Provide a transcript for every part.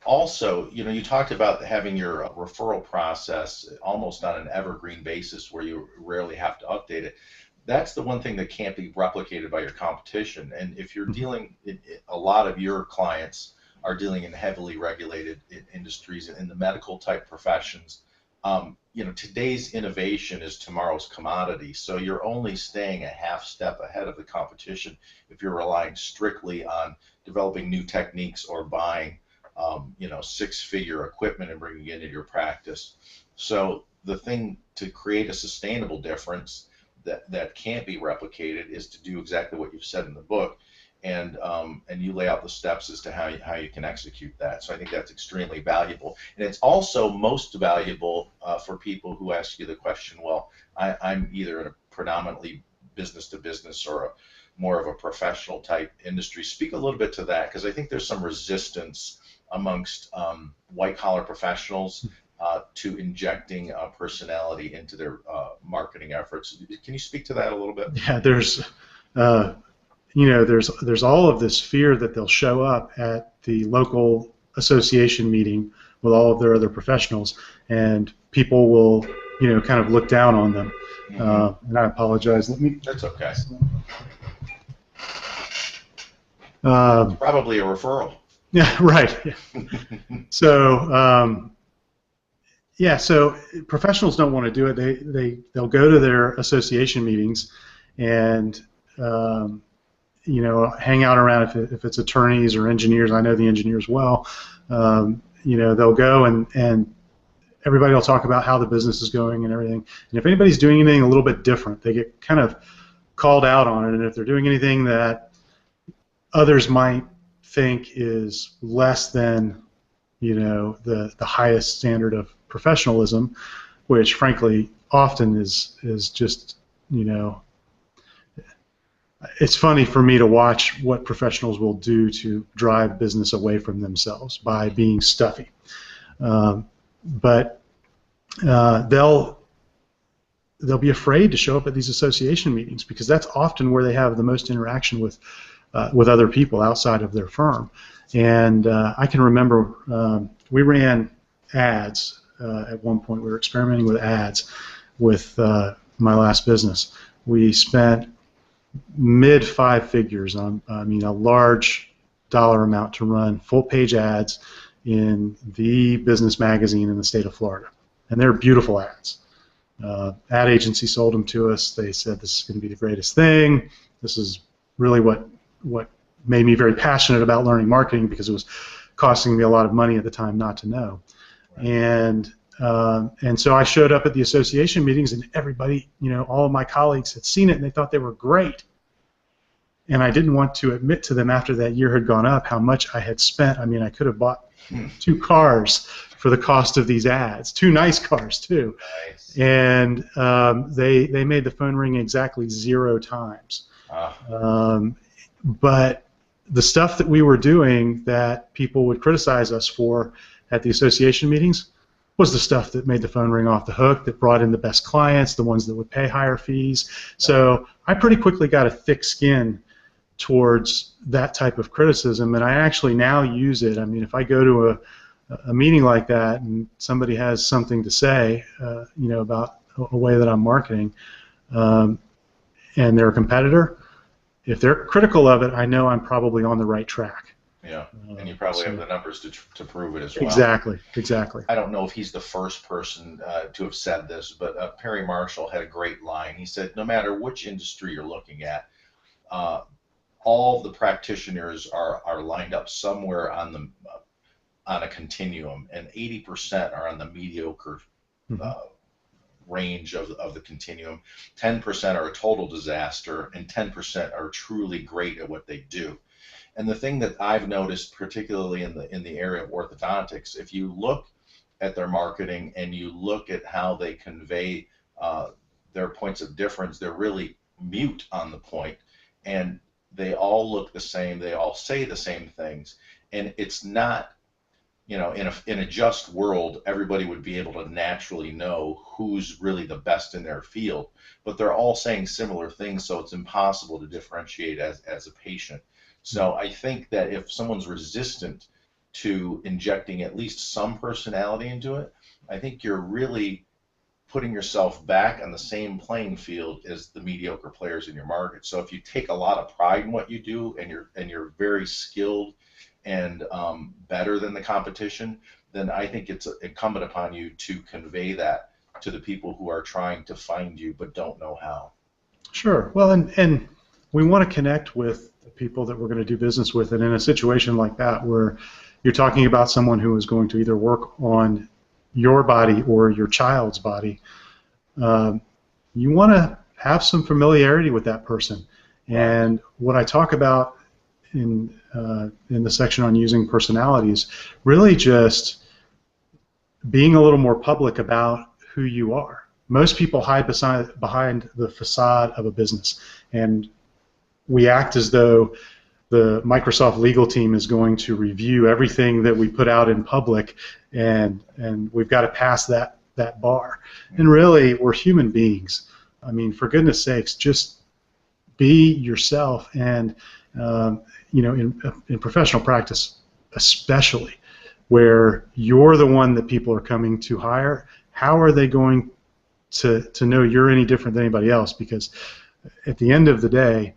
also, you talked about having your referral process almost on an evergreen basis where you rarely have to update it. That's the one thing that can't be replicated by your competition. And if you're dealing, a lot of your clients are dealing in heavily regulated industries in the medical type professions. Today's innovation is tomorrow's commodity. So you're only staying a half step ahead of the competition if you're relying strictly on developing new techniques or buying, six-figure equipment and bringing it into your practice. So the thing to create a sustainable difference that can't be replicated is to do exactly what you've said in the book, and you lay out the steps as to how you can execute that. So I think that's extremely valuable, and it's also most valuable for people who ask you the question, well, I'm either in a predominantly business to business or more of a professional type industry. Speak a little bit to that, because I think there's some resistance amongst white collar professionals to injecting personality into their marketing efforts. Can you speak to that a little bit? Yeah, there's there's all of this fear that they'll show up at the local association meeting with all of their other professionals, and people will kind of look down on them. Mm-hmm. And I apologize. That's okay. It's probably a referral. Yeah, right. So so professionals don't want to do it. They'll go to their association meetings and hang out around if it's attorneys or engineers. I know the engineers well. They'll go and everybody will talk about how the business is going and everything. And if anybody's doing anything a little bit different, they get kind of called out on it. And if they're doing anything that others might think is less than the highest standard of professionalism, which frankly often is just it's funny for me to watch what professionals will do to drive business away from themselves by being stuffy. But they'll be afraid to show up at these association meetings because that's often where they have the most interaction with other people outside of their firm. And I can remember we ran ads at one point. We were experimenting with ads with my last business. We spent mid five figures on, a large dollar amount to run full-page ads in the business magazine in the state of Florida. And they're beautiful ads. Ad agency sold them to us. They said this is going to be the greatest thing. This is really what made me very passionate about learning marketing, because it was costing me a lot of money at the time not to know. And so I showed up at the association meetings, and everybody, all of my colleagues had seen it, and they thought they were great. And I didn't want to admit to them after that year had gone up how much I had spent. I could have bought 2 cars for the cost of these ads, 2 nice cars too. Nice. And they made the phone ring exactly 0 times. But the stuff that we were doing that people would criticize us for at the association meetings was the stuff that made the phone ring off the hook, that brought in the best clients, the ones that would pay higher fees. So I pretty quickly got a thick skin towards that type of criticism, and I actually now use it. If I go to a meeting like that and somebody has something to say, about a way that I'm marketing, and they're a competitor, if they're critical of it, I know I'm probably on the right track. Yeah, and you probably have the numbers to prove it as well. Exactly. I don't know if he's the first person to have said this, but Perry Marshall had a great line. He said, no matter which industry you're looking at, all the practitioners are lined up somewhere on a continuum, and 80% are on the mediocre range of the continuum. 10% are a total disaster, and 10% are truly great at what they do. And the thing that I've noticed, particularly in the area of orthodontics, if you look at their marketing and you look at how they convey their points of difference, they're really mute on the point, and they all look the same. They all say the same things, and it's not, in a just world, everybody would be able to naturally know who's really the best in their field, but they're all saying similar things, so it's impossible to differentiate as a patient. So I think that if someone's resistant to injecting at least some personality into it, I think you're really putting yourself back on the same playing field as the mediocre players in your market. So if you take a lot of pride in what you do, and you're very skilled and better than the competition, then I think it's incumbent upon you to convey that to the people who are trying to find you but don't know how. Sure. Well, and we want to connect with the people that we're going to do business with, and in a situation like that where you're talking about someone who is going to either work on your body or your child's body, you want to have some familiarity with that person. And what I talk about in the section on using personalities, really just being a little more public about who you are. Most people hide behind the facade of a business, and we act as though the Microsoft legal team is going to review everything that we put out in public, and we've got to pass that bar. And really, we're human beings. I mean, for goodness sakes, just be yourself. And you know, in professional practice, especially where you're the one that people are coming to hire, how are they going to know you're any different than anybody else? Because at the end of the day,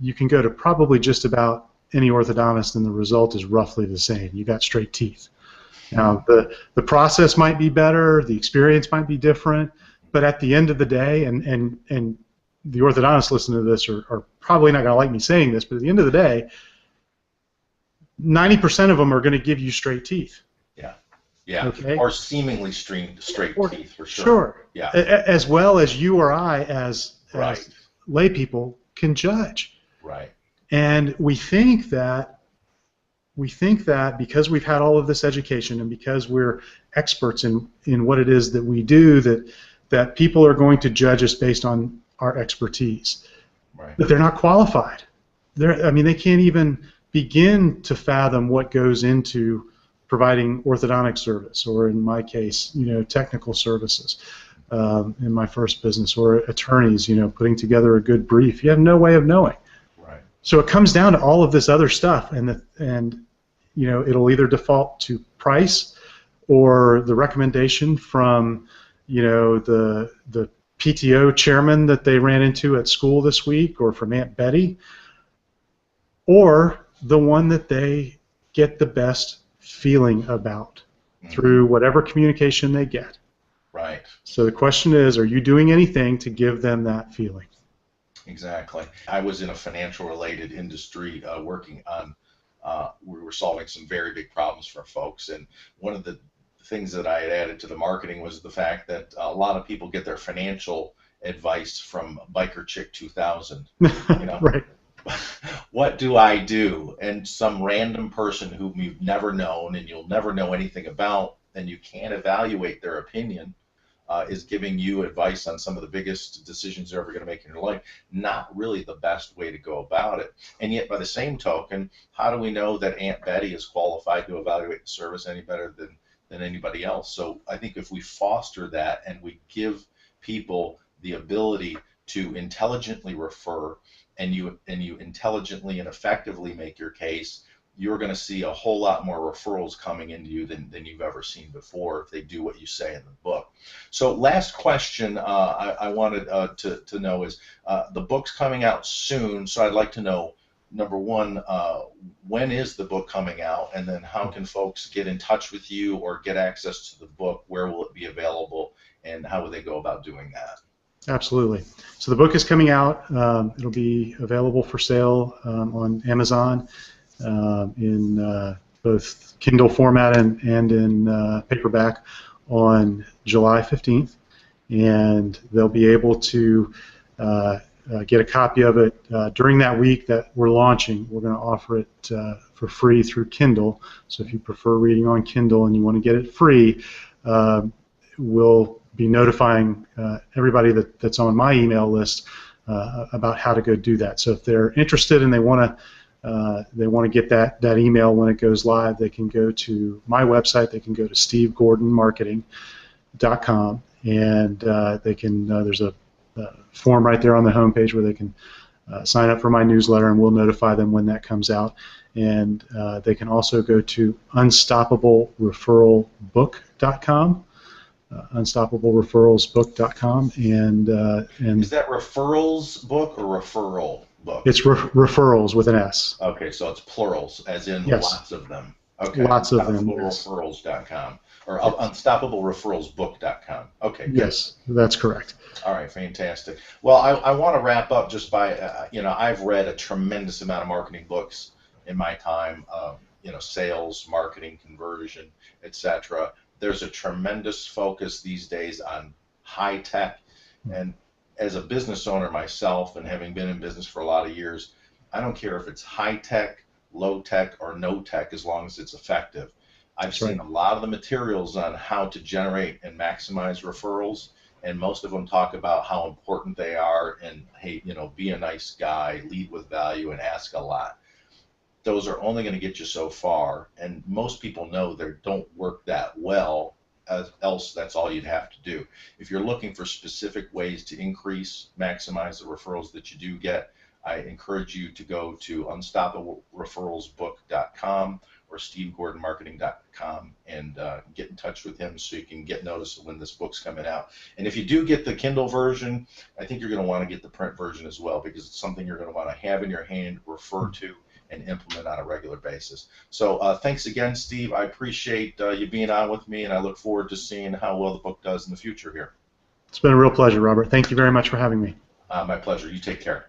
you can go to probably just about any orthodontist and the result is roughly the same. You got straight teeth. Now, the process might be better, the experience might be different, but at the end of the day, and the orthodontists listening to this are probably not going to like me saying this, but at the end of the day, 90% of them are going to give you straight teeth. Yeah, okay? Or seemingly straight teeth, for sure. Sure. Yeah. As well as you or I, as Right. lay people, can judge. Right. And we think that because we've had all of this education and because we're experts in what it is that we do, that people are going to judge us based on our expertise. Right. But they're not qualified. I mean, they can't even begin to fathom what goes into providing orthodontic service, or in my case, you know, technical services in my first business, or attorneys, you know, putting together a good brief. You have no way of knowing. Right. So it comes down to all of this other stuff, and you know, it'll either default to price or the recommendation from, you know, the PTO chairman that they ran into at school this week, or from Aunt Betty, or the one that they get the best feeling about through whatever communication they get. Right. So the question is, are you doing anything to give them that feeling? Exactly. I was in a financial related industry working on, we were solving some very big problems for folks, and one of the things that I had added to the marketing was the fact that a lot of people get their financial advice from Biker Chick 2000. You know? Right. What do I do? And some random person whom you've never known and you'll never know anything about, and you can't evaluate their opinion, is giving you advice on some of the biggest decisions you're ever going to make in your life. Not really the best way to go about it. And yet, by the same token, how do we know that Aunt Betty is qualified to evaluate the service any better than anybody else? So I think if we foster that and we give people the ability to intelligently refer, and you intelligently and effectively make your case, you're going to see a whole lot more referrals coming into you than you've ever seen before if they do what you say in the book. So last question I wanted to know is, the book's coming out soon, so I'd like to know, number one, when is the book coming out, and then how can folks get in touch with you or get access to the book? Where will it be available, and how will they go about doing that? Absolutely. So the book is coming out. It'll be available for sale on Amazon in both Kindle format and in paperback on July 15th. And they'll be able to get a copy of it during that week that we're launching. We're going to offer it for free through Kindle. So if you prefer reading on Kindle and you want to get it free, we'll be notifying everybody that's on my email list about how to go do that. So if they're interested and they want to get that email when it goes live, they can go to my website. They can go to stevegordonmarketing.com, and they can there's a form right there on the homepage where they can sign up for my newsletter, and we'll notify them when that comes out. And they can also go to unstoppablereferralbook.com, unstoppablereferralsbook.com, and Is that referrals book or referral book? it's referrals with an S. Okay, so it's plurals, as in Yes. lots of them. Okay, Lots of them. unstoppablereferrals.com or Yes. unstoppablereferralsbook.com. Okay, good. Yes, that's correct. All right, fantastic. Well, I want to wrap up just by, I've read a tremendous amount of marketing books in my time, sales, marketing, conversion, etc. There's a tremendous focus these days on high tech. And as a business owner myself, and having been in business for a lot of years, I don't care if it's high tech, low tech, or no tech, as long as it's effective. I've That's seen right. a lot of the materials on how to generate and maximize referrals, and most of them talk about how important they are, and hey, be a nice guy, lead with value, and ask a lot. Those are only going to get you so far, and most people know they don't work that well. Else, that's all you'd have to do. If you're looking for specific ways to maximize the referrals that you do get, I encourage you to go to unstoppablereferralsbook.com or stevegordonmarketing.com and get in touch with him so you can get notice of when this book's coming out. And if you do get the Kindle version, I think you're going to want to get the print version as well, because it's something you're going to want to have in your hand, refer to, and implement on a regular basis. So thanks again, Steve. I appreciate you being on with me, and I look forward to seeing how well the book does in the future here. It's been a real pleasure, Robert. Thank you very much for having me. My pleasure. You take care.